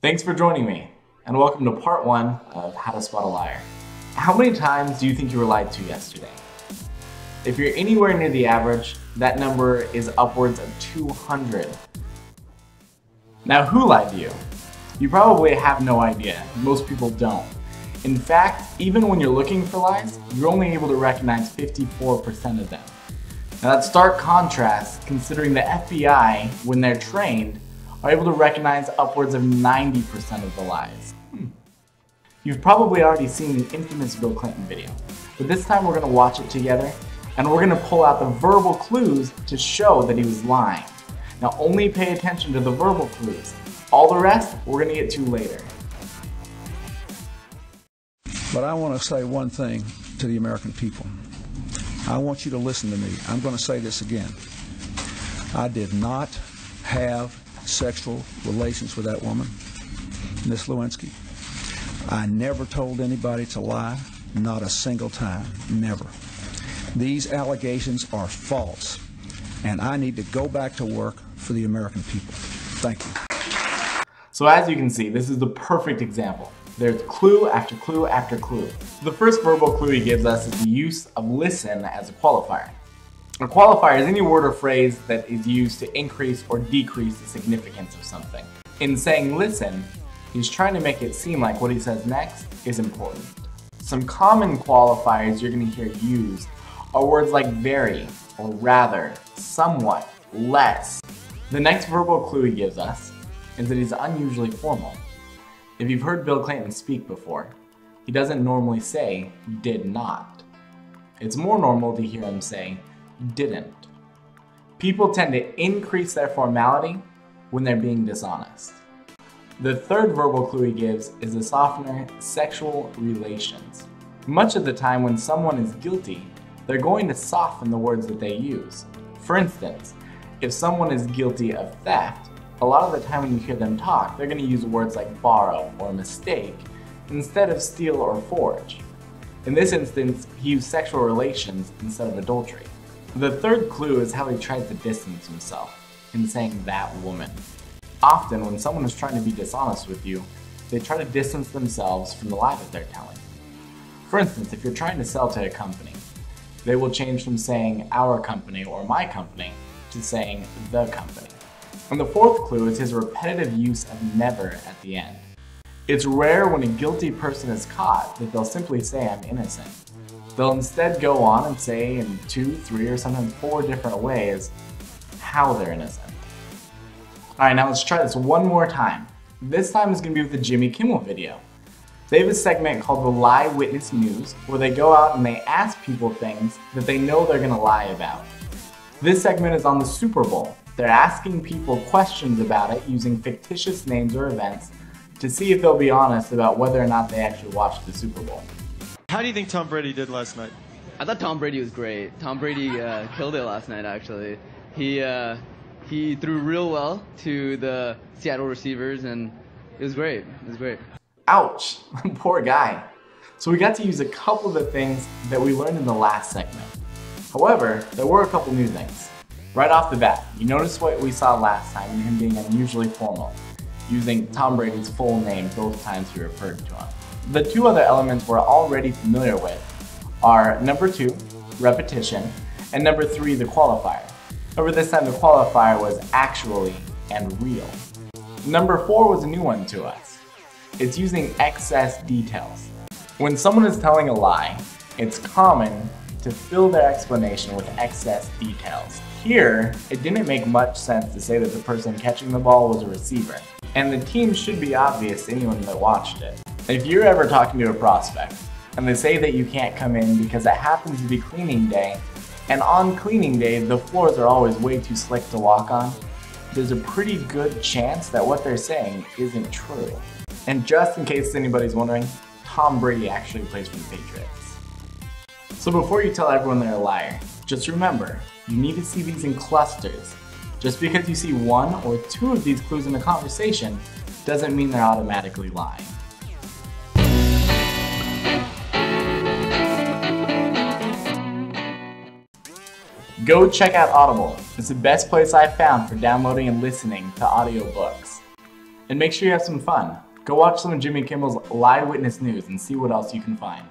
Thanks for joining me, and welcome to part 1 of How to Spot a Liar. How many times do you think you were lied to yesterday? If you're anywhere near the average, that number is upwards of 200. Now, who lied to you? You probably have no idea. Most people don't. In fact, even when you're looking for lies, you're only able to recognize 54% of them. Now that's stark contrast considering the FBI, when they're trained, are able to recognize upwards of 90% of the lies. You've probably already seen the infamous Bill Clinton video, but this time we're going to watch it together and we're going to pull out the verbal clues to show that he was lying. Now only pay attention to the verbal clues. All the rest, we're going to get to later. But I want to say one thing to the American people. I want you to listen to me. I'm going to say this again. I did not have sexual relations with that woman, Miss Lewinsky. I never told anybody to lie, not a single time, never. These allegations are false, and I need to go back to work for the American people. Thank you. So as you can see, this is the perfect example. There's clue after clue after clue. The first verbal clue he gives us is the use of listen as a qualifier. A qualifier is any word or phrase that is used to increase or decrease the significance of something. In saying listen, he's trying to make it seem like what he says next is important. Some common qualifiers you're going to hear used are words like very, or rather, somewhat, less. The next verbal clue he gives us is that he's unusually formal. If you've heard Bill Clinton speak before, he doesn't normally say did not. It's more normal to hear him say didn't. People tend to increase their formality when they're being dishonest. The third verbal clue he gives is the softener sexual relations. Much of the time when someone is guilty, they're going to soften the words that they use. For instance, if someone is guilty of theft, a lot of the time when you hear them talk, they're going to use words like borrow or mistake instead of steal or forge. In this instance, he used sexual relations instead of adultery. The third clue is how he tries to distance himself in saying that woman. Often, when someone is trying to be dishonest with you, they try to distance themselves from the lie that they're telling. For instance, if you're trying to sell to a company, they will change from saying our company or my company to saying the company. And the fourth clue is his repetitive use of never at the end. It's rare when a guilty person is caught that they'll simply say I'm innocent. They'll instead go on and say in 2, 3, or sometimes 4 different ways how they're innocent. Alright, now let's try this one more time. This time is going to be with the Jimmy Kimmel video. They have a segment called the Lie Witness News where they go out and they ask people things that they know they're going to lie about. This segment is on the Super Bowl. They're asking people questions about it using fictitious names or events to see if they'll be honest about whether or not they actually watched the Super Bowl. How do you think Tom Brady did last night? I thought Tom Brady was great. Tom Brady killed it last night, actually. He threw real well to the Seattle receivers, and it was great. It was great. Ouch! Poor guy. So we got to use a couple of the things that we learned in the last segment. However, there were a couple new things. Right off the bat, you notice what we saw last time in him being unusually formal, using Tom Brady's full name both times he referred to him. The 2 other elements we're already familiar with are number 2, repetition, and number 3, the qualifier. However, this time the qualifier was actually and real. Number 4 was a new one to us. It's using excess details. When someone is telling a lie, it's common to fill their explanation with excess details. Here, it didn't make much sense to say that the person catching the ball was a receiver, and the team should be obvious to anyone that watched it. If you're ever talking to a prospect, and they say that you can't come in because it happens to be cleaning day, and on cleaning day the floors are always way too slick to walk on, there's a pretty good chance that what they're saying isn't true. And just in case anybody's wondering, Tom Brady actually plays for the Patriots. So before you tell everyone they're a liar, just remember, you need to see these in clusters. Just because you see 1 or 2 of these clues in a conversation doesn't mean they're automatically lying. Go check out Audible. It's the best place I've found for downloading and listening to audiobooks. And make sure you have some fun. Go watch some of Jimmy Kimmel's Live Witness News and see what else you can find.